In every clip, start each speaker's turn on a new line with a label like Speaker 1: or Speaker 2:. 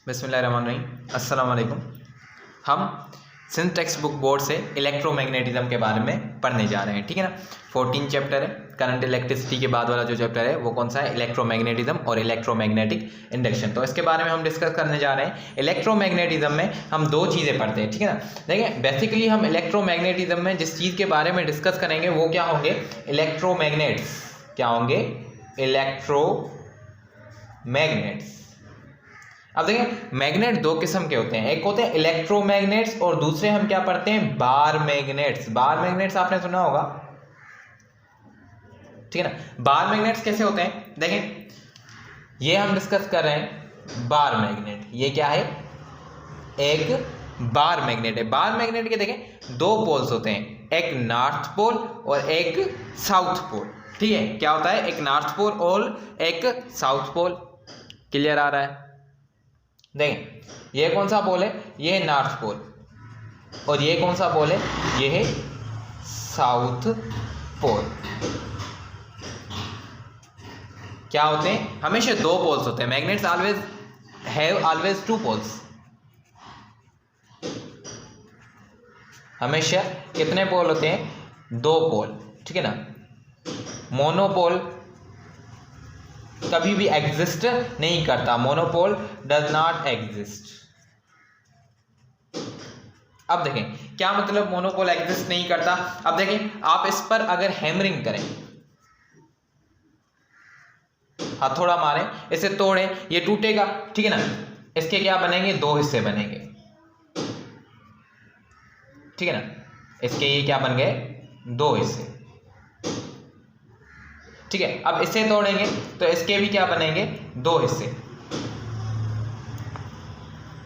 Speaker 1: बिस्मिल्लाहिर्रहमानिर्रहीम। अस्सलाम वालेकुम। हम सिंध टेक्स्ट बुक बोर्ड से इलेक्ट्रोमैग्नेटिज्म के बारे में पढ़ने जा रहे हैं, ठीक है ना। 14 चैप्टर है। करंट इलेक्ट्रिसिटी के बाद वाला जो चैप्टर है वो कौन सा है? इलेक्ट्रोमैग्नेटिज्म और इलेक्ट्रोमैग्नेटिक इंडक्शन। तो इसके बारे में हम डिस्कस करने जा रहे हैं। इलेक्ट्रोमैग्नेटिज्म में हम दो चीज़ें पढ़ते हैं, ठीक है ना। देखिए बेसिकली हम इलेक्ट्रोमैग्नेटिज्म में जिस चीज़ के बारे में डिस्कस करेंगे वो क्या होंगे? इलेक्ट्रोमैग्नेट्स। क्या होंगे? इलेक्ट्रोमैग्नेट्स। अब देखिए मैग्नेट दो किस्म के होते हैं, एक होते हैं इलेक्ट्रोमैग्नेट्स और दूसरे हम क्या पढ़ते हैं? बार मैग्नेट्स। बार मैग्नेट्स आपने सुना होगा, ठीक है ना। बार मैग्नेट्स कैसे होते हैं? देखें ये हम डिस्कस कर रहे हैं बार मैग्नेट। ये क्या है? एक बार मैग्नेट है। बार मैग्नेट के देखें दो पोल्स होते हैं, एक नॉर्थ पोल और एक साउथ पोल, ठीक है। क्या होता है? एक नॉर्थ पोल और एक साउथ पोल। क्लियर आ रहा है? देखें ये कौन सा पोल है? ये है नॉर्थ पोल और ये कौन सा पोल है? ये है साउथ पोल। क्या होते हैं? हमेशा दो पोल्स होते हैं। Magnets always two poles. हमेशा कितने पोल होते हैं? दो पोल, ठीक है ना। मोनोपोल कभी भी एग्जिस्ट नहीं करता। Monopole does not exist. अब देखें क्या मतलब मोनोपोल एग्जिस्ट नहीं करता। अब देखें आप इस पर अगर हैमरिंग करें, हथौड़ा मारें, इसे तोड़ें, ये टूटेगा, ठीक है ना। इसके क्या बनेंगे? दो हिस्से बनेंगे, ठीक है ना। इसके ये क्या बन गए? दो हिस्से, ठीक है। अब इसे तोड़ेंगे तो इसके भी क्या बनेंगे? दो हिस्से।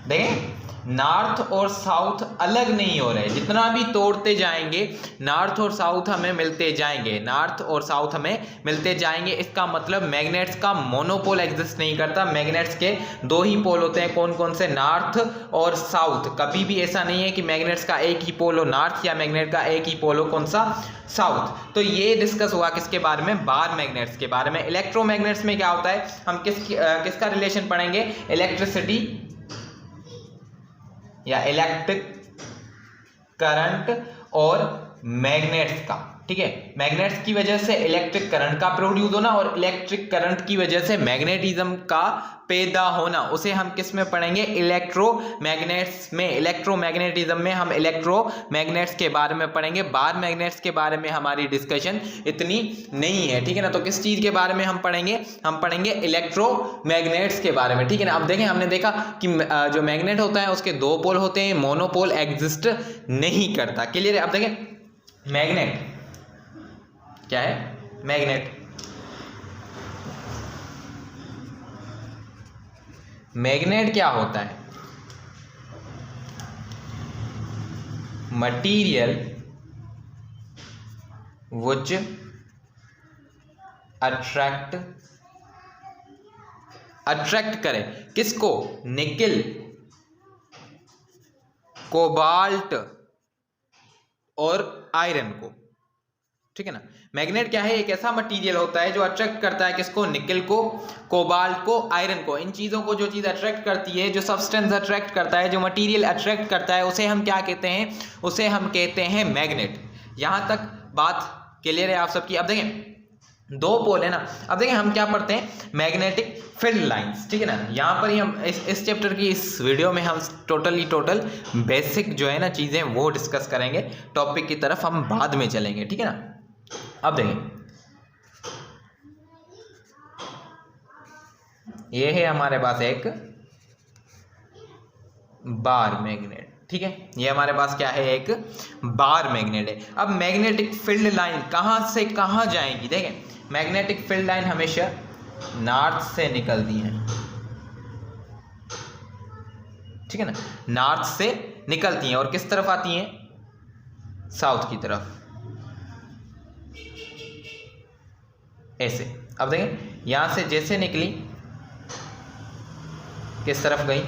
Speaker 1: देखें नॉर्थ और साउथ अलग नहीं हो रहे। जितना भी तोड़ते जाएंगे नॉर्थ और साउथ हमें मिलते जाएंगे, नॉर्थ और साउथ हमें मिलते जाएंगे। इसका मतलब मैग्नेट्स का मोनोपोल एग्जिस्ट नहीं करता। मैग्नेट्स के दो ही पोल होते हैं। कौन कौन से? नॉर्थ और साउथ। कभी भी ऐसा नहीं है कि मैग्नेट्स का एक ही पोल हो नॉर्थ या मैग्नेट का एक ही पोल हो कौन सा? साउथ। तो ये डिस्कस हुआ किसके बारे में? बार मैग्नेट्स के बारे में। इलेक्ट्रोमैग्नेट्स में क्या होता है? हम किसका रिलेशन पढ़ेंगे? इलेक्ट्रिसिटी या इलेक्ट्रिक करंट और मैग्नेट्स का, ठीक है। मैग्नेट्स की वजह से इलेक्ट्रिक करंट का प्रोड्यूस होना और इलेक्ट्रिक करंट की वजह से मैग्नेटिज्म का पैदा होना, उसे हम किस में पढ़ेंगे? इलेक्ट्रोमैग्नेट्स में। इलेक्ट्रोमैग्नेटिज्म में हम इलेक्ट्रोमैग्नेट्स के बारे में पढ़ेंगे। बार मैग्नेट्स के बारे में हमारी डिस्कशन इतनी नहीं है, ठीक है ना। तो किस चीज के बारे में हम पढ़ेंगे? हम पढ़ेंगे इलेक्ट्रोमैग्नेट्स के बारे में, ठीक है ना। अब देखें हमने देखा कि जो मैग्नेट होता है उसके दो पोल होते हैं, मोनोपोल एग्जिस्ट नहीं करता। क्लियर है? अब देखें मैग्नेट क्या है? मैग्नेट मैग्नेट क्या होता है? मटीरियल which अट्रैक्ट करे किसको? निकिल, कोबाल्ट और आयरन को, ठीक है ना। मैग्नेट क्या है? एक ऐसा मटेरियल होता है जो अट्रैक्ट करता है किसको? निकिल को, कोबाल्ट को, आयरन को। इन चीजों को जो चीज अट्रैक्ट करती है, जो सब्सटेंस अट्रैक्ट करता है, जो मटेरियल अट्रैक्ट करता है, उसे हम क्या कहते हैं? उसे हम कहते हैं मैग्नेट। यहां तक बात क्लियर है आप सबकी? अब देखें दो पोल है ना। अब देखें हम क्या पढ़ते हैं? मैग्नेटिक फील्ड लाइंस, ठीक है ना। यहाँ पर ही हम इस चैप्टर की इस वीडियो में हम टोटल बेसिक जो है ना चीजें वो डिस्कस करेंगे। टॉपिक की तरफ हम बाद में चलेंगे, ठीक है ना। अब देखें ये है हमारे पास एक बार मैग्नेट, ठीक है। ये हमारे पास क्या है? एक बार मैग्नेट है। अब मैग्नेटिक फील्ड लाइन कहां से कहां जाएंगी? देखें मैग्नेटिक फील्ड लाइन हमेशा नॉर्थ से निकलती है, ठीक है ना। नॉर्थ से निकलती हैं और किस तरफ आती हैं? साउथ की तरफ, ऐसे। अब देखें यहां से जैसे निकली किस तरफ गई?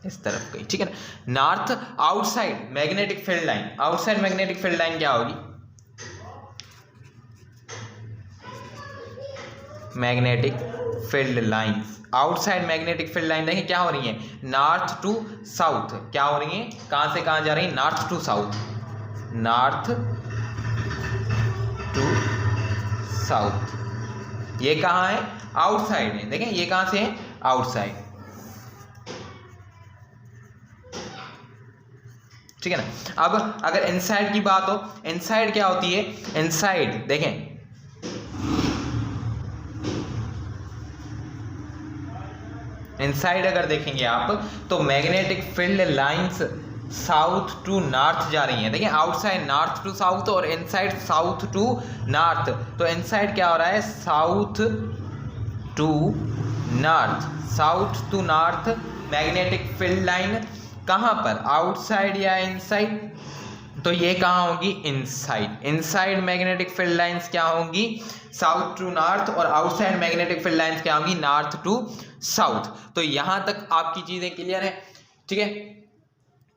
Speaker 1: इस तरफ गई, ठीक है ना। North outside magnetic field line, outside magnetic field line क्या होगी? Magnetic field lines, outside magnetic field line देखें क्या हो रही है, नॉर्थ टू साउथ, क्या हो रही है, कहां से कहां जा रही है, north to south, north to south. ये कहां है, आउटसाइड है, देखें ये कहां से है, आउटसाइड, ठीक है ना। अब अगर इनसाइड की बात हो, इनसाइड क्या होती है, इनसाइड देखें इनसाइड अगर देखेंगे आप तो magnetic field lines south to north जा रही हैं, देखिए आउटसाइड नॉर्थ टू साउथ और इनसाइड साउथ टू नॉर्थ। तो इनसाइड क्या हो रहा है, south to north, south to north magnetic field line कहां पर, आउटसाइड या इनसाइड, तो ये कहां होगी, inside. Inside magnetic field lines क्या होंगी, साउथ टू नॉर्थ, और आउटसाइड मैग्नेटिक फील्ड लाइंस क्या होंगी, नॉर्थ टू साउथ। तो यहां तक आपकी चीजें क्लियर है, ठीक है,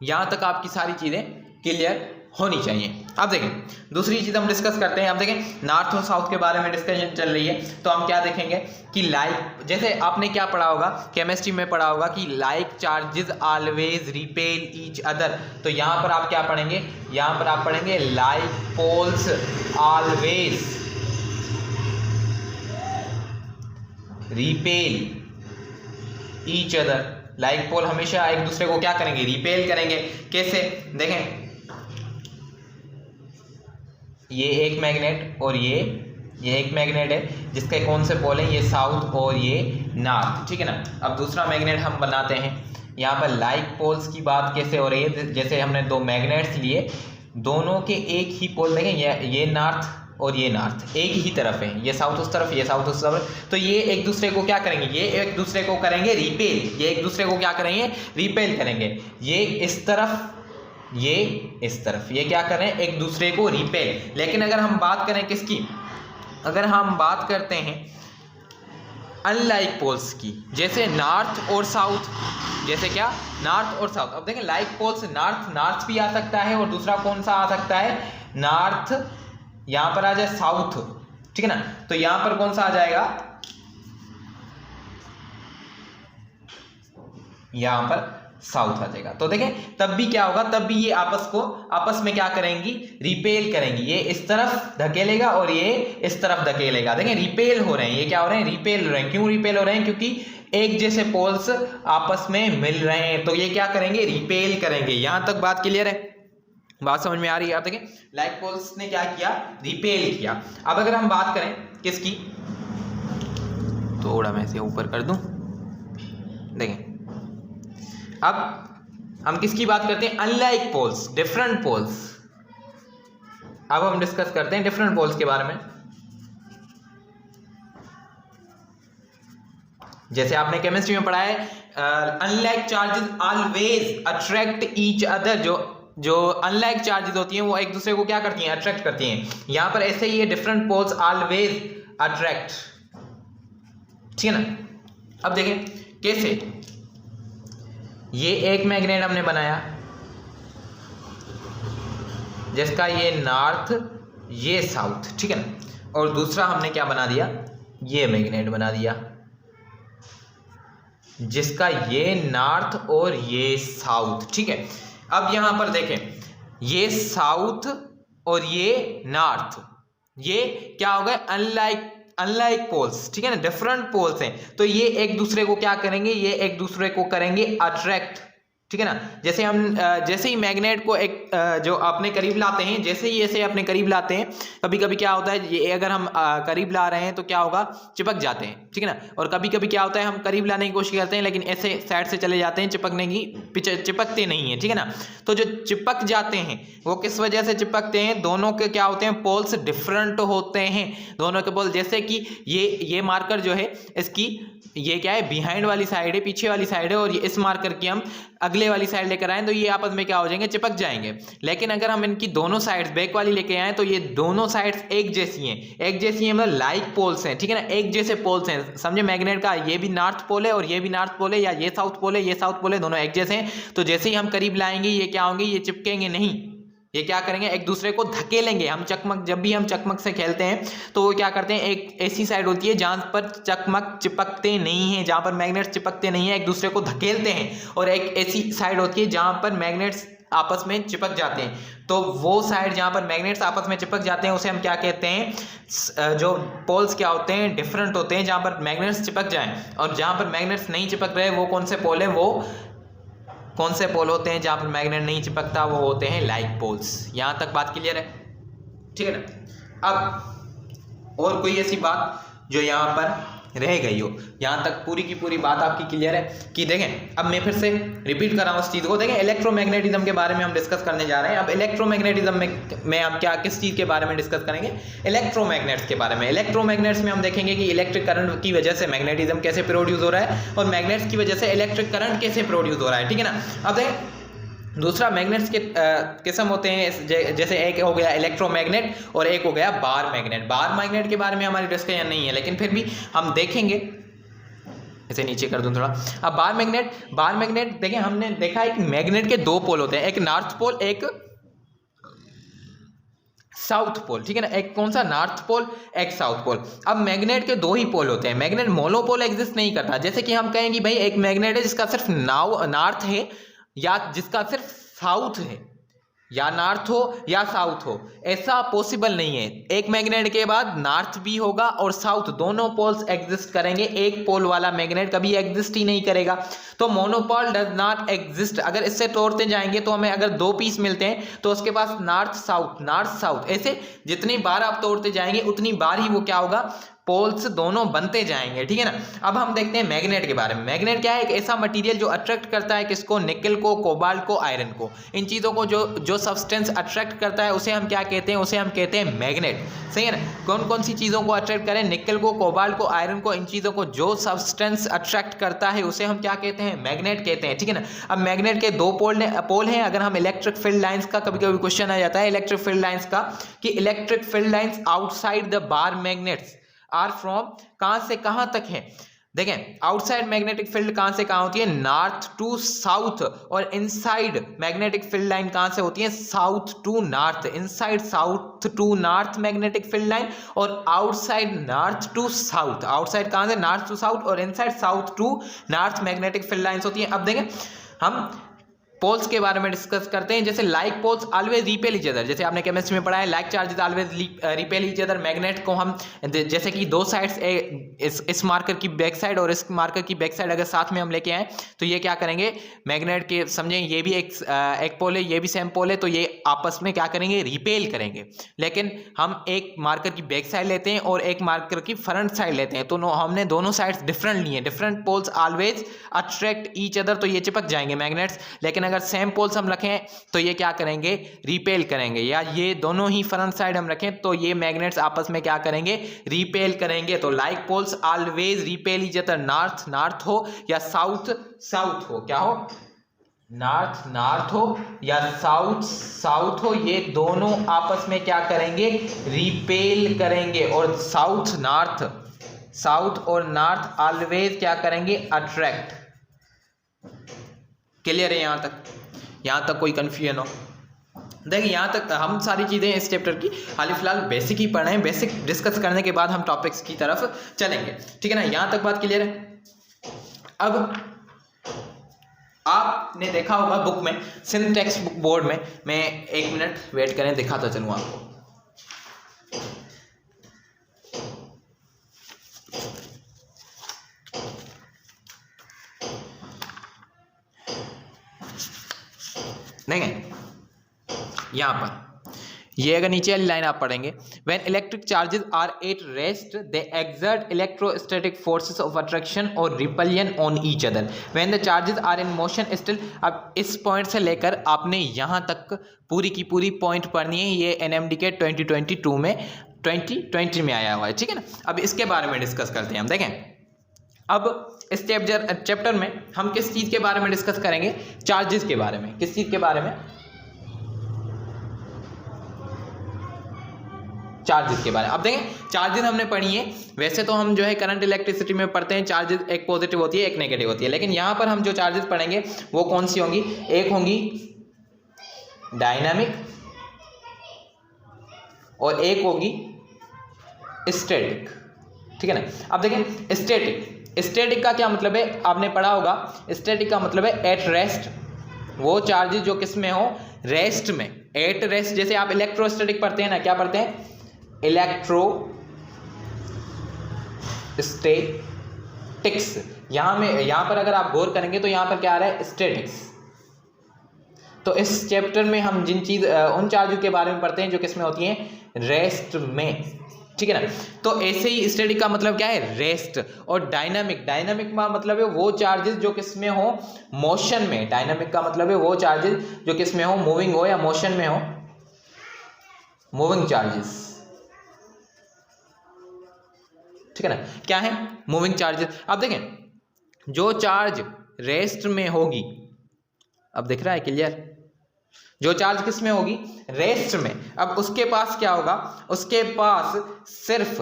Speaker 1: यहां तक आपकी सारी चीजें क्लियर होनी चाहिए। अब देखें दूसरी चीज हम डिस्कस करते हैं। अब देखें नॉर्थ और साउथ के बारे में डिस्कशन चल रही है, तो हम क्या देखेंगे कि लाइक, जैसे आपने क्या पढ़ा होगा, केमिस्ट्री में पढ़ा होगा कि like charges always repel each other. तो यहां पर आप क्या पढ़ेंगे, यहां पर आप पढ़ेंगे like poles always repel each other, like pole हमेशा एक दूसरे को क्या करेंगे, रिपेल करेंगे। कैसे, देखें ये एक मैग्नेट और ये एक मैग्नेट है जिसके कौन से पोल हैं, ये साउथ और ये नॉर्थ, ठीक है ना। अब दूसरा मैग्नेट हम बनाते हैं, यहाँ पर लाइक पोल्स की बात कैसे हो रही है, जैसे हमने दो मैग्नेट्स लिए, दोनों के एक ही पोल, देखें ये नॉर्थ और ये नॉर्थ एक ही तरफ है, ये साउथ उस तरफ, ये साउथ उस तरफ, तो ये एक दूसरे को क्या करेंगे, ये एक दूसरे को करेंगे रिपेल, ये एक दूसरे को क्या करेंगे, रिपेल करेंगे। ये इस तरफ, ये इस तरफ, ये क्या करें, एक दूसरे को रिपेल। लेकिन अगर हम बात करें किसकी, अगर हम बात करते हैं अनलाइक पोल्स की, जैसे नॉर्थ और साउथ, जैसे क्या, नॉर्थ और साउथ। अब देखें लाइक पोल्स, नॉर्थ भी आ सकता है और दूसरा कौन सा आ सकता है, नॉर्थ, यहां पर आ जाए साउथ, ठीक है ना। तो यहां पर कौन सा आ जाएगा, यहां पर साउथ आ जाएगा। तो देखें तब भी क्या होगा, तब भी ये आपस में क्या करेंगी, रिपेल करेंगी। ये इस तरफ धकेलेगा और ये इस तरफ धकेलेगा, देखें रिपेल हो रहे हैं, ये क्या हो रहे हैं, रिपेल हो रहे हैं। क्यों रिपेल हो रहे हैं, क्योंकि एक जैसे पोल्स आपस में मिल रहे हैं, तो ये क्या करेंगे, रिपेल करेंगे। यहां तक बात क्लियर है, बात समझ में आ रही है। आप देखें लाइक पोल्स ने क्या किया, रिपेल किया। अब अगर हम बात करें किसकी, थोड़ा मैं इसे ऊपर कर दूं, देखें अब हम किसकी बात करते हैं, अनलाइक पोल्स, डिफरेंट पोल्स। अब हम डिस्कस करते हैं डिफरेंट पोल्स के बारे में। जैसे आपने केमिस्ट्री में पढ़ा है, unlike charges always attract each other, जो अनलाइक चार्जेस होती हैं वो एक दूसरे को क्या करती हैं, अट्रैक्ट करती हैं। यहां पर ऐसे ही ये डिफरेंट पोल्स ऑलवेज अट्रैक्ट, ठीक है ना। अब देखें कैसे, ये एक मैग्नेट हमने बनाया जिसका ये नॉर्थ, ये साउथ, ठीक है ना, और दूसरा हमने क्या बना दिया, ये मैग्नेट बना दिया जिसका ये नॉर्थ और ये साउथ, ठीक है। अब यहां पर देखें ये साउथ और ये नॉर्थ, ये क्या हो गए, अनलाइक पोल्स, ठीक है ना, डिफरेंट पोल्स हैं। तो ये एक दूसरे को क्या करेंगे, ये एक दूसरे को करेंगे अट्रैक्ट, ठीक है ना। जैसे हम जैसे ही मैग्नेट को एक जो अपने करीब लाते हैं, जैसे ही ऐसे अपने करीब लाते हैं, कभी कभी क्या होता है, ये अगर हम करीब ला रहे हैं तो क्या होगा, चिपक जाते हैं, ठीक है ना। और कभी कभी क्या होता है, हम करीब लाने की कोशिश करते हैं लेकिन ऐसे साइड से चले जाते हैं, चिपकने की चिपकते नहीं है, ठीक है ना। तो जो चिपक जाते हैं वो किस वजह से चिपकते हैं, दोनों के क्या होते हैं, पोल्स डिफरेंट होते हैं, दोनों के पोल। जैसे कि ये मार्कर जो है, इसकी ये क्या है, बिहाइंड वाली साइड है, पीछे वाली साइड है, और ये इस मार्कर की हम अगले वाली साइड लेकर आए तो ये आपस में क्या हो जाएंगे, चिपक जाएंगे। लेकिन अगर हम इनकी दोनों साइड्स बैक वाली लेके आए तो ये दोनों साइड्स एक जैसी हैं, एक जैसी हैं मतलब लाइक पोल्स हैं, ठीक है ना, एक जैसे पोल्स हैं। समझे मैग्नेट का, ये भी नॉर्थ पोल है और ये भी नॉर्थ पोल है, या ये साउथ पोल है, ये साउथ पोल है, दोनों एक जैसे हैं। तो जैसे ही हम करीब लाएंगे ये क्या होंगे, ये चिपकेंगे नहीं, ये क्या करेंगे, एक दूसरे को धकेलेंगे। हम चकमक, जब भी हम चकमक से खेलते हैं तो वो क्या करते हैं, एक ऐसी साइड होती है जहां पर चकमक चिपकते नहीं हैं, जहां पर मैग्नेट्स चिपकते नहीं है, एक दूसरे को धकेलते हैं, और एक ऐसी साइड होती है जहां पर मैग्नेट्स आपस में चिपक जाते हैं। तो वो साइड जहां पर मैग्नेट्स आपस में चिपक जाते हैं उसे हम क्या कहते हैं, जो पोल्स क्या होते हैं, डिफरेंट होते हैं। जहां पर मैग्नेट्स चिपक जाएं और जहां पर मैग्नेट्स नहीं चिपक रहे, वो कौन से पोल है, वो कौन से पोल होते हैं जहां पर मैग्नेट नहीं चिपकता, वो होते हैं लाइक पोल्स। यहां तक बात क्लियर है, ठीक है ना। अब और कोई ऐसी बात जो यहां पर रह गई हो, यहां तक पूरी की पूरी बात आपकी क्लियर है कि देखें, अब मैं फिर से रिपीट कर रहा हूं उस चीज को। देखें, इलेक्ट्रोमैग्नेटिज्म के बारे में हम डिस्कस करने जा रहे हैं। अब इलेक्ट्रोमैग्नेटिज्म में हम क्या, किस चीज के बारे में डिस्कस करेंगे, इलेक्ट्रोमैग्नेट्स के बारे में। इलेक्ट्रोमैग्नेट्स में हम देखेंगे कि इलेक्ट्रिक करंट की वजह से मैग्नेटिज्म कैसे प्रोड्यूस हो रहा है और मैग्नेट्स की वजह से इलेक्ट्रिक करंट कैसे प्रोड्यूस हो रहा है, ठीक है ना। अब देखें, दूसरा मैग्नेट्स के किस्म होते हैं, जैसे एक हो गया इलेक्ट्रोमैग्नेट और एक हो गया बार मैग्नेट। बार मैग्नेट के बारे में हमारी डिस्कशन नहीं है, लेकिन फिर भी हम देखेंगे। इसे नीचे कर दूं थोड़ा। अब बार मैग्नेट देखें, हमने देखा है कि मैग्नेट के दो पोल होते हैं, एक नॉर्थ पोल, एक साउथ पोल, ठीक है ना। एक कौन सा, नॉर्थ पोल, एक साउथ पोल। अब मैग्नेट के दो ही पोल होते हैं, मैग्नेट मोनोपोल एग्जिस्ट नहीं करता। जैसे कि हम कहेंगे भाई एक मैग्नेट है जिसका सिर्फ नॉर्थ है या जिसका सिर्फ साउथ है, या नॉर्थ हो या साउथ हो, ऐसा पॉसिबल नहीं है। एक मैग्नेट के बाद नॉर्थ भी होगा और साउथ, दोनों पोल्स एग्जिस्ट करेंगे। एक पोल वाला मैग्नेट कभी एग्जिस्ट ही नहीं करेगा। तो मोनोपोल डज नॉट एग्जिस्ट। अगर इससे तोड़ते जाएंगे तो हमें अगर दो पीस मिलते हैं तो उसके पास नॉर्थ साउथ, ऐसे जितनी बार आप तोड़ते जाएंगे उतनी बार ही वो क्या होगा, पोल्स दोनों बनते जाएंगे, ठीक है ना। अब हम देखते हैं मैग्नेट के बारे में। मैग्नेट क्या है, एक ऐसा मटेरियल जो अट्रैक्ट करता है किसको, निकल को, कोबाल्ट को, आयरन को। इन चीज़ों को जो सब्सटेंस अट्रैक्ट करता है उसे हम क्या कहते हैं, उसे हम कहते हैं मैग्नेट, सही है ना। कौन कौन सी चीज़ों को अट्रैक्ट करें, निकल को, कोबाल्ट को, आयरन को, इन चीज़ों को जो सब्सटेंस अट्रैक्ट करता है उसे हम क्या कहते हैं, मैग्नेट कहते हैं, ठीक है ना। अब मैग्नेट के दो पोल हैं। अगर हम इलेक्ट्रिक फील्ड लाइंस का, कभी कभी क्वेश्चन आ जाता है इलेक्ट्रिक फील्ड लाइंस का, कि electric field lines outside the bar magnets are from, कहां से कहां तक है। देखें, आउटसाइड मैग्नेटिक फील्ड कहां से कहां होती है, नॉर्थ टू साउथ, और इनसाइड मैग्नेटिक फील्ड लाइन कहां से होती है, south to north. Inside south to north magnetic field line और outside north to south. Outside कहां से, नॉर्थ टू साउथ, और inside south to north magnetic field lines होती है। अब देखें, हम पोल्स के बारे में डिस्कस करते हैं। जैसे like poles always repel each other, जैसे आपने केमिस्ट्री में पढ़ा है, like charges always repel each other. Magnet को हम जैसे कि दो साइड्स, इस मार्कर की बैक साइड और इस मार्कर की बैक साइड अगर साथ में हम लेके आए तो ये क्या करेंगे, मैग्नेट के समझें ये भी एक पोल है, ये भी सेम पोल है, तो ये आपस में क्या करेंगे, रिपेल करेंगे। लेकिन हम एक मार्कर की बैक साइड लेते हैं और एक मार्कर की फ्रंट साइड लेते हैं, तो हमने दोनों साइड्स डिफरेंट ली हैं। Different poles always attract each other, तो ये चिपक जाएंगे मैग्नेट्स। लेकिन अगर सेम पोल्स हम रखें तो ये क्या करेंगे, रिपेल करेंगे। या ये दोनों ही फ्रंट साइड हम रखें तो ये मैग्नेट्स आपस में क्या करेंगे, रिपेल करेंगे। तो like poles always repel each other, north हो या साउथ हो, क्या हो, नॉर्थ हो या साउथ हो, ये दोनों आपस में क्या करेंगे, रिपेल करेंगे। और साउथ और नॉर्थ ऑलवेज क्या करेंगे, अट्रैक्ट। क्लियर है यहां तक कोई कंफ्यूजन हो? देखिए, यहाँ तक हम सारी चीज़ें इस चैप्टर की हाल फिलहाल बेसिक ही पढ़े हैं। बेसिक डिस्कस करने के बाद हम टॉपिक्स की तरफ चलेंगे, ठीक है ना। यहाँ तक बात क्लियर है। अब आपने देखा होगा बुक में, सिंध टेक्स्ट बुक बोर्ड में, मैं 1 मिनट वेट करें, दिखाता चलूँ आपको। देखें यहां पर, ये अगर नीचे वाली लाइन आप पढ़ेंगे, when electric charges are at rest they exert electrostatic forces of attraction और repulsion on each other, when the charges are in motion still. अब इस पॉइंट से लेकर आपने यहां तक पूरी की पूरी पॉइंट पढ़नी है। ये एनएमडी के 2022 में 2020 में आया हुआ है, ठीक है ना। अब इसके बारे में डिस्कस करते हैं हम। देखें, अब इस चैप्टर में हम किस चीज के बारे में डिस्कस करेंगे, चार्जेस के बारे में। किस चीज के बारे में, चार्जेस के बारे में। अब देखें, चार्जेस हमने पढ़ी है। वैसे तो हम जो है करंट इलेक्ट्रिसिटी में पढ़ते हैं, चार्जेस एक पॉजिटिव होती है, एक नेगेटिव होती है। लेकिन यहां पर हम जो चार्जेस पढ़ेंगे वो कौन सी होंगी, एक होंगी डायनामिक और एक होगी स्टैटिक, ठीक है ना। अब देखें स्टैटिक का क्या मतलब है, आपने पढ़ा होगा, स्टैटिक का मतलब है एट रेस्ट, वो चार्जेस जो किस में हो, रेस्ट में, एट रेस्ट। जैसे आप इलेक्ट्रोस्टैटिक पढ़ते हैं ना, क्या पढ़ते हैं, इलेक्ट्रोस्टैटिक्स। यहां पर अगर आप गौर करेंगे तो यहां पर क्या आ रहा है, स्टैटिक्स। तो इस चैप्टर में हम उन चार्जों के बारे में पढ़ते हैं जो किस में होती हैं, रेस्ट में, ठीक है ना। तो ऐसे ही स्टैटिक का मतलब क्या है, रेस्ट। और डायनामिक का मतलब है वो चार्जेस जो किस में हो, मोशन में। डायनामिक का मतलब है वो चार्जेस जो किस में हो, मूविंग हो या मोशन में हो, मूविंग चार्जेस, ठीक है ना। क्या है, मूविंग चार्जेस। अब देखें जो चार्ज रेस्ट में होगी, अब दिख रहा है क्लियर, जो चार्ज किस में होगी, रेस्ट में। अब उसके पास क्या होगा, उसके पास सिर्फ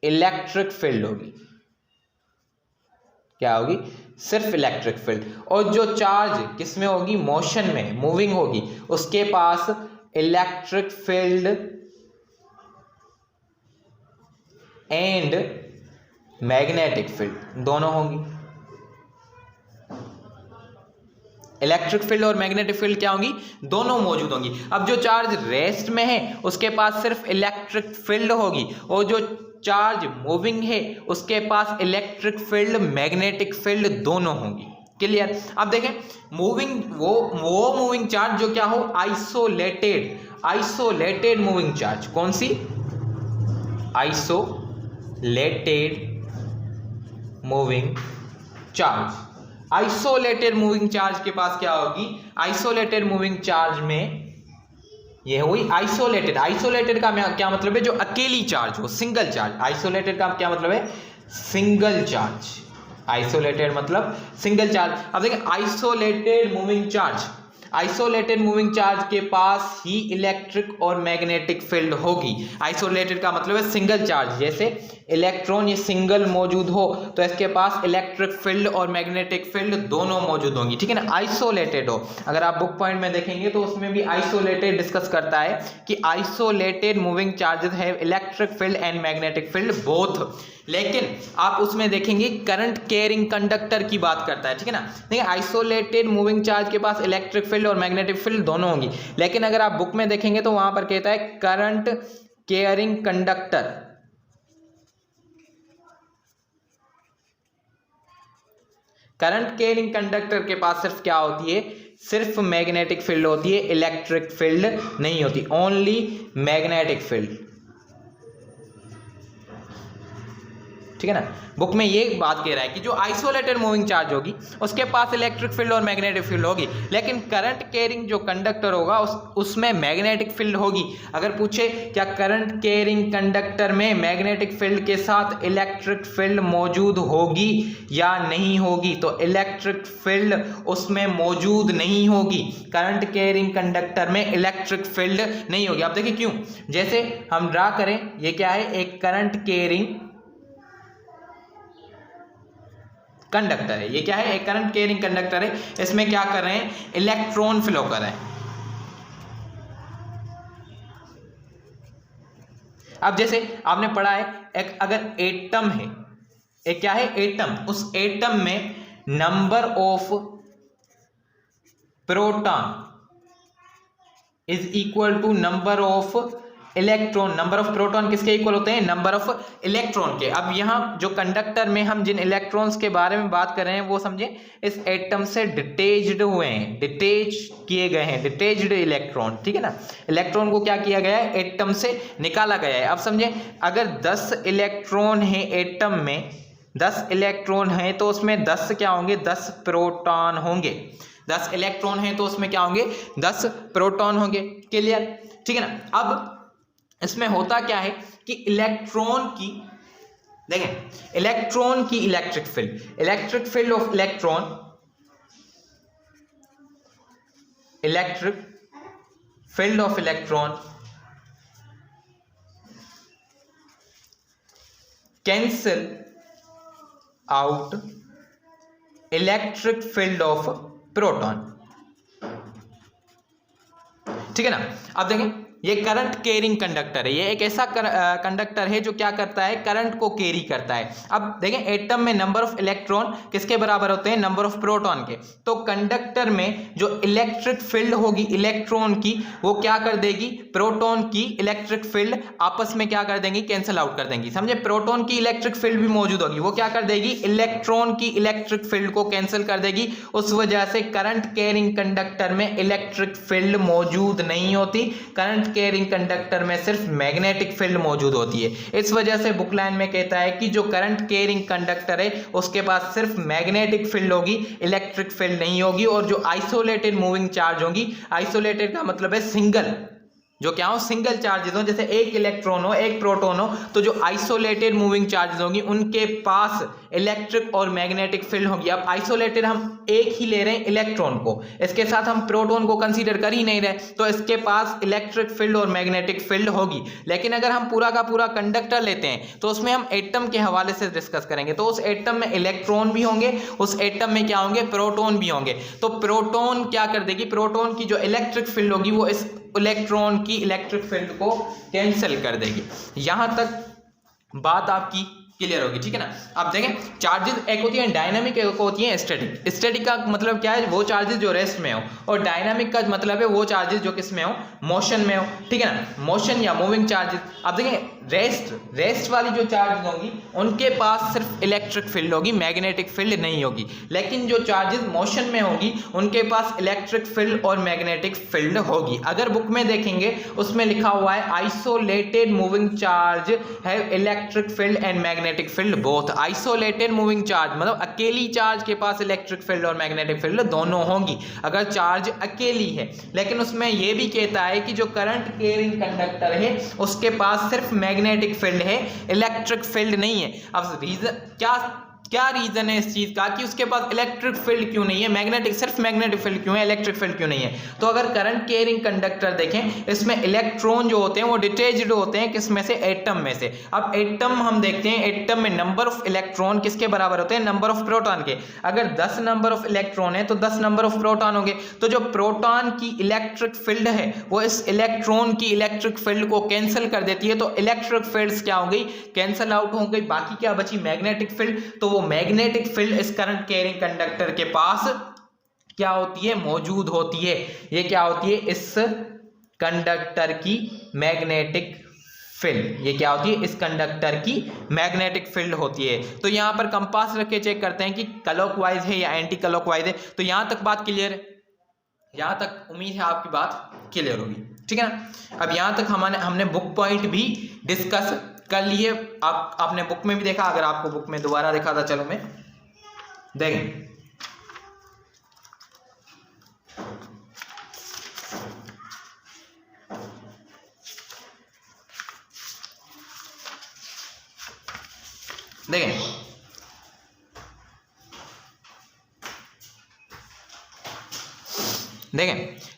Speaker 1: इलेक्ट्रिक फील्ड होगी। क्या होगी, सिर्फ इलेक्ट्रिक फील्ड। और जो चार्ज किस में होगी, मोशन में, मूविंग होगी, उसके पास electric field and magnetic field दोनों होंगी। इलेक्ट्रिक फील्ड और मैग्नेटिक फील्ड क्या होंगी, दोनों मौजूद होंगी। अब जो चार्ज रेस्ट में है उसके पास सिर्फ इलेक्ट्रिक फील्ड होगी, और जो चार्ज मूविंग है उसके पास इलेक्ट्रिक फील्ड, मैग्नेटिक फील्ड दोनों होंगी। क्लियर। अब देखें मूविंग, वो मूविंग चार्ज जो क्या हो, आइसोलेटेड मूविंग चार्ज। कौन सी, isolated moving charge. Isolated moving charge के पास क्या होगी, आइसोलेटेड मूविंग चार्ज में ये हुई आइसोलेटेड का क्या मतलब है, जो अकेली चार्ज हो, सिंगल चार्ज। आइसोलेटेड का क्या मतलब है, सिंगल चार्ज। आइसोलेटेड मतलब सिंगल चार्ज। अब देखिए आइसोलेटेड मूविंग चार्ज के पास ही इलेक्ट्रिक और मैग्नेटिक फील्ड होगी। आइसोलेटेड का मतलब है सिंगल चार्ज, जैसे इलेक्ट्रॉन ये सिंगल मौजूद हो तो इसके पास इलेक्ट्रिक फील्ड और मैग्नेटिक फील्ड दोनों मौजूद होंगी, ठीक है ना। आइसोलेटेड हो, अगर आप बुक पॉइंट में देखेंगे तो उसमें भी आइसोलेटेड डिस्कस करता है कि isolated moving charges have electric field and magnetic field both. लेकिन आप उसमें देखेंगे करंट कैरिंग कंडक्टर की बात करता है, ठीक है ना। देखिए आइसोलेटेड मूविंग चार्ज के पास इलेक्ट्रिक फील्ड और मैग्नेटिक फील्ड दोनों होंगी, लेकिन अगर आप बुक में देखेंगे तो वहां पर कहता है current carrying conductor, current carrying conductor के पास सिर्फ क्या होती है, सिर्फ मैग्नेटिक फील्ड होती है, इलेक्ट्रिक फील्ड नहीं होती, ओनली मैग्नेटिक फील्ड, ठीक है ना। बुक में ये बात कह रहा है कि जो आइसोलेटेड मूविंग चार्ज होगी उसके पास इलेक्ट्रिक फील्ड और मैग्नेटिक फील्ड होगी, लेकिन करंट कैरिंग जो कंडक्टर होगा उसमें मैग्नेटिक फील्ड होगी। अगर पूछे क्या करंट कैरिंग कंडक्टर में मैग्नेटिक फील्ड के साथ इलेक्ट्रिक फील्ड मौजूद होगी या नहीं होगी, तो इलेक्ट्रिक फील्ड उसमें मौजूद नहीं होगी। करंट कैरिंग कंडक्टर में इलेक्ट्रिक फील्ड नहीं होगी। आप देखिए क्यों, जैसे हम ड्रा करें, ये क्या है, एक करंट कैरिंग कंडक्टर है, ये क्या है, एक करंट कैरिंग कंडक्टर है। इसमें क्या कर रहे हैं, इलेक्ट्रॉन फ्लो कर रहे हैं। अब जैसे आपने पढ़ा है, एक अगर एटम है, एक क्या है, एटम, उस एटम में number of proton is equal to number of electron. Number of proton किसके इक्वल होते हैं, नंबर ऑफ इलेक्ट्रॉन के। अब यहां जो कंडक्टर में हम जिन इलेक्ट्रॉन्स के बारे में बात कर रहे हैं वो समझे इस एटम से डिटेच्ड हुए हैं, डिटेच किए गए हैं, डिटेच्ड इलेक्ट्रॉन, ठीक है ना। इलेक्ट्रॉन को क्या किया गया है, एटम से निकाला गया है। अब समझे अगर 10 इलेक्ट्रॉन है एटम में, 10 इलेक्ट्रॉन है तो उसमें 10 क्या होंगे, 10 प्रोटॉन होंगे। 10 इलेक्ट्रॉन है तो उसमें क्या होंगे, 10 प्रोटॉन होंगे। क्लियर, ठीक है ना। अब इसमें होता क्या है कि इलेक्ट्रॉन की, देखें इलेक्ट्रॉन की electric field of electron, electric field of electron cancel out electric field of proton, ठीक है ना। अब देखें ये करंट कैरिंग कंडक्टर है। ये एक ऐसा कंडक्टर है जो क्या करता है, करंट को कैरी करता है। अब देखें एटम में नंबर ऑफ इलेक्ट्रॉन किसके बराबर होते हैं, नंबर ऑफ प्रोटॉन के। तो कंडक्टर में जो इलेक्ट्रिक फील्ड होगी इलेक्ट्रॉन की, वो क्या कर देगी, प्रोटॉन की इलेक्ट्रिक फील्ड आपस में क्या कर देंगी, कैंसिल आउट कर देंगी। समझे, प्रोटॉन की इलेक्ट्रिक फील्ड भी मौजूद होगी, वो क्या कर देगी, इलेक्ट्रॉन की इलेक्ट्रिक फील्ड को कैंसिल कर देगी। उस वजह से करंट कैरिंग कंडक्टर में इलेक्ट्रिक फील्ड मौजूद नहीं होती, करंट कैरिंग कंडक्टर में सिर्फ मैग्नेटिक फील्ड मौजूद होती है। इस वजह से बुक लाइन में कहता है कि जो करंट कैरिंग कंडक्टर है उसके पास सिर्फ मैग्नेटिक फील्ड होगी, इलेक्ट्रिक फील्ड नहीं होगी। और जो आइसोलेटेड मूविंग चार्ज होगी, आइसोलेटेड का मतलब है सिंगल, जो क्या हो, सिंगल चार्जेस हो, जैसे एक इलेक्ट्रॉन हो एक प्रोटॉन हो, तो जो आइसोलेटेड मूविंग चार्जेस होंगी उनके पास इलेक्ट्रिक और मैग्नेटिक फील्ड होगी। अब आइसोलेटेड हम एक ही ले रहे हैं इलेक्ट्रॉन को, इसके साथ हम प्रोटॉन को कंसीडर कर ही नहीं रहे, तो इसके पास इलेक्ट्रिक फील्ड और मैग्नेटिक फील्ड होगी। लेकिन अगर हम पूरा का पूरा कंडक्टर लेते हैं तो उसमें हम एटम के हवाले से डिस्कस करेंगे। तो उस एटम में इलेक्ट्रॉन भी होंगे, उस एटम में क्या होंगे, प्रोटॉन भी होंगे। तो प्रोटॉन क्या कर देगी, प्रोटॉन की जो इलेक्ट्रिक फील्ड होगी वो इस इलेक्ट्रॉन की इलेक्ट्रिक फील्ड को कैंसिल कर देगी। यहां तक बात आपकी क्लियर होगी, ठीक है ना। अब देखें चार्जेस एक होती है डायनामिक, एक होती है स्टैटिक। स्टैटिक का मतलब क्या है, वो चार्जेस जो रेस्ट में हो, और डायनामिक का मतलब है वो चार्जेस जो किस में हो, मोशन में हो, ठीक है ना, मोशन या मूविंग चार्जेस। अब देखें रेस्ट वाली जो चार्जेस होंगी उनके पास सिर्फ इलेक्ट्रिक फील्ड होगी, मैग्नेटिक फील्ड नहीं होगी। लेकिन जो चार्जेस मोशन में होगी उनके पास इलेक्ट्रिक फील्ड और मैग्नेटिक फील्ड होगी। अगर बुक में देखेंगे उसमें लिखा हुआ है isolated moving charge have electric field and magnetic field both. Isolated moving charge मतलब अकेली चार्ज के पास इलेक्ट्रिक फील्ड और मैग्नेटिक फील्ड दोनों होंगी अगर चार्ज अकेली है। लेकिन उसमें यह भी कहता है कि जो करंट कैरिंग कंडक्टर है उसके पास सिर्फ मैग्नेटिक फील्ड है, इलेक्ट्रिक फील्ड नहीं है। अब रीजन क्या रीजन है इस चीज का कि उसके पास इलेक्ट्रिक फील्ड क्यों नहीं है, मैग्नेटिक सिर्फ मैग्नेटिक फील्ड क्यों है, इलेक्ट्रिक फील्ड क्यों नहीं है। तो अगर करंट कैरिंग कंडक्टर देखें इसमें इलेक्ट्रॉन जो होते हैं वो डिटैच्ड होते हैं, किस में से, एटम में से। अब एटम हम देखते हैं, एटम में नंबर ऑफ इलेक्ट्रॉन किसके बराबर होते हैं, नंबर ऑफ प्रोटॉन के। अगर 10 नंबर ऑफ इलेक्ट्रॉन है तो 10 नंबर ऑफ प्रोटॉन होंगे। तो जो प्रोटॉन की इलेक्ट्रिक फील्ड है वो इस इलेक्ट्रॉन की इलेक्ट्रिक फील्ड को कैंसिल कर देती है। तो इलेक्ट्रिक फील्ड्स क्या हो गई, कैंसिल आउट हो गई। बाकी क्या बची, मैग्नेटिक फील्ड। तो वो मैग्नेटिक फील्ड इस करंट कैरिंग कंडक्टर के पास क्या होती है, मौजूद होती है। ये क्या होती है, इस कंडक्टर की मैग्नेटिक फील्ड। ये क्या होती है, इस कंडक्टर की मैग्नेटिक फील्ड होती है। तो यहां पर कंपास रख के चेक करते हैं कि क्लॉकवाइज है या एंटी क्लॉकवाइज है। तो यहां तक बात क्लियर है, यहां तक उम्मीद है आपकी बात क्लियर होगी, ठीक है ना। अब यहां तक हमने बुक पॉइंट भी डिस्कस कर लिए। आपने बुक में भी देखा, अगर आपको बुक में दोबारा देखा था, चलो मैं देखें।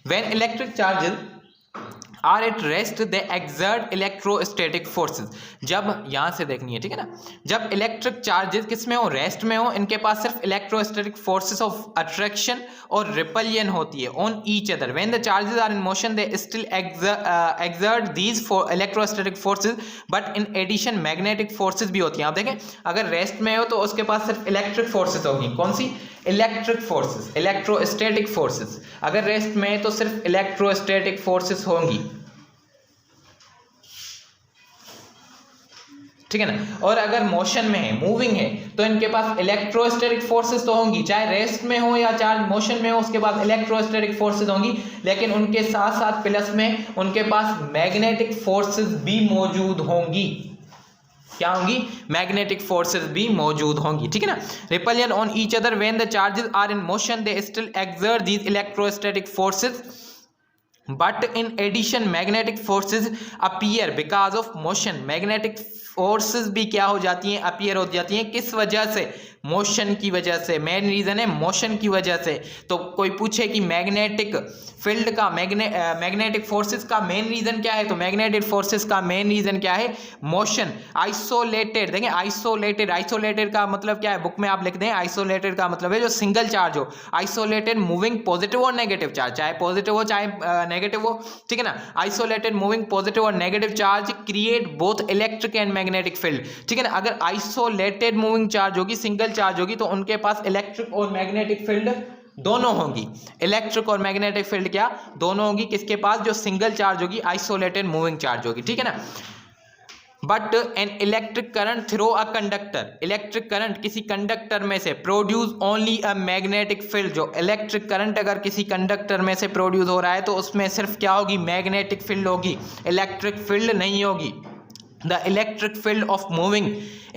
Speaker 1: When electric charges are at rest they exert electrostatic forces. जब यहां से देखनी है, ठीक है ना, जब इलेक्ट्रिक चार्जेस किस में हो, रेस्ट में हो, इनके पास सिर्फ इलेक्ट्रोस्टैटिक फोर्सेस ऑफ अट्रैक्शन और रिपल्शन होती है on each other. When the charges are in motion they still exert these electrostatic forces, but in addition magnetic forces भी होती हैं। आप देखें अगर रेस्ट में हो तो उसके पास सिर्फ इलेक्ट्रिक फोर्सेस होगी। कौन सी, इलेक्ट्रिक फोर्सेस, इलेक्ट्रोस्टैटिक फोर्सेस। अगर रेस्ट में है तो सिर्फ इलेक्ट्रोस्टैटिक फोर्सेस होंगी, ठीक है ना। और अगर मोशन में है, मूविंग है, तो इनके पास इलेक्ट्रोस्टैटिक फोर्सेस तो होंगी, चाहे रेस्ट में हो या चाहे मोशन में हो, उसके पास इलेक्ट्रोस्टैटिक फोर्सेस होंगी। लेकिन उनके साथ साथ प्लस में उनके पास मैग्नेटिक फोर्सेस भी मौजूद होंगी। क्या होंगी, मैग्नेटिक फोर्सेस भी मौजूद होंगी, ठीक है ना। Repulsion on each other when the charges are in motion they still exert these electrostatic forces, but in addition magnetic forces appear because of motion। magnetic forces भी क्या हो जाती हैं, अपीयर हो जाती हैं। किस वजह से? मोशन की वजह से। मेन रीजन है मोशन की वजह से। तो कोई पूछे कि मैग्नेटिक फील्ड का मैग्नेटिक फोर्सेस का मेन रीजन क्या है, तो मैग्नेटिक फोर्सेस का मेन रीजन क्या है? मोशन। आइसोलेटेड, देखें आइसोलेटेड का मतलब क्या है, बुक में आप लिख दें आइसोलेटेड का मतलब है जो सिंगल चार्ज हो। आइसोलेटेड मूविंग पॉजिटिव और नेगेटिव चार्ज, चाहे पॉजिटिव हो चाहे नेगेटिव हो, ठीक है ना। आइसोलेटेड मूविंग पॉजिटिव और negative charge create both electric and magnetic field, ठीक है ना। अगर आइसोलेटेड मूविंग चार्ज होगी, सिंगल चार्ज होगी, तो उनके पास इलेक्ट्रिक और मैग्नेटिक फील्ड दोनों होंगी। इलेक्ट्रिक और मैग्नेटिक फील्ड क्या दोनों होंगी, किसके पास? जो सिंगल चार्ज होगी, आइसोलेटेड मूविंग चार्ज होगी, ठीक है ना। But an electric current through a conductor, electric current किसी कंडक्टर में से produce only a magnetic field, जो इलेक्ट्रिक करंट अगर किसी कंडक्टर में से प्रोड्यूस हो रहा है तो उसमें सिर्फ क्या होगी? मैग्नेटिक फील्ड होगी, इलेक्ट्रिक फील्ड नहीं होगी। The electric field of moving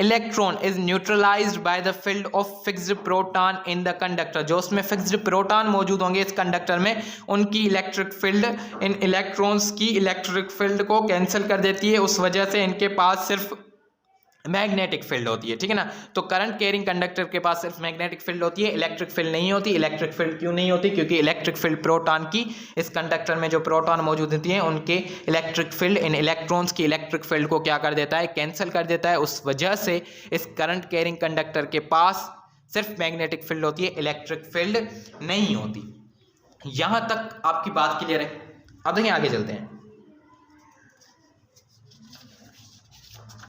Speaker 1: electron is neutralized by the field of fixed proton in the conductor, जो उसमें फिक्स्ड प्रोटॉन मौजूद होंगे इस कंडक्टर में, उनकी इलेक्ट्रिक फील्ड इन इलेक्ट्रॉन्स की इलेक्ट्रिक फील्ड को कैंसिल कर देती है। उस वजह से इनके पास सिर्फ मैग्नेटिक फील्ड होती है, ठीक है ना। तो करंट कैरिंग कंडक्टर के पास सिर्फ मैग्नेटिक फील्ड होती है, इलेक्ट्रिक फील्ड नहीं होती। इलेक्ट्रिक फील्ड क्यों नहीं होती? क्योंकि इलेक्ट्रिक फील्ड प्रोटॉन की, इस कंडक्टर में जो प्रोटॉन मौजूद होती हैं उनके इलेक्ट्रिक फील्ड इन इलेक्ट्रॉन्स की इलेक्ट्रिक फील्ड को क्या कर देता है? कैंसिल कर देता है। उस वजह से इस करंट कैरिंग कंडक्टर के पास सिर्फ मैग्नेटिक फील्ड होती है, इलेक्ट्रिक फील्ड नहीं होती। यहां तक आपकी बात क्लियर है? अब देखिए आगे चलते हैं।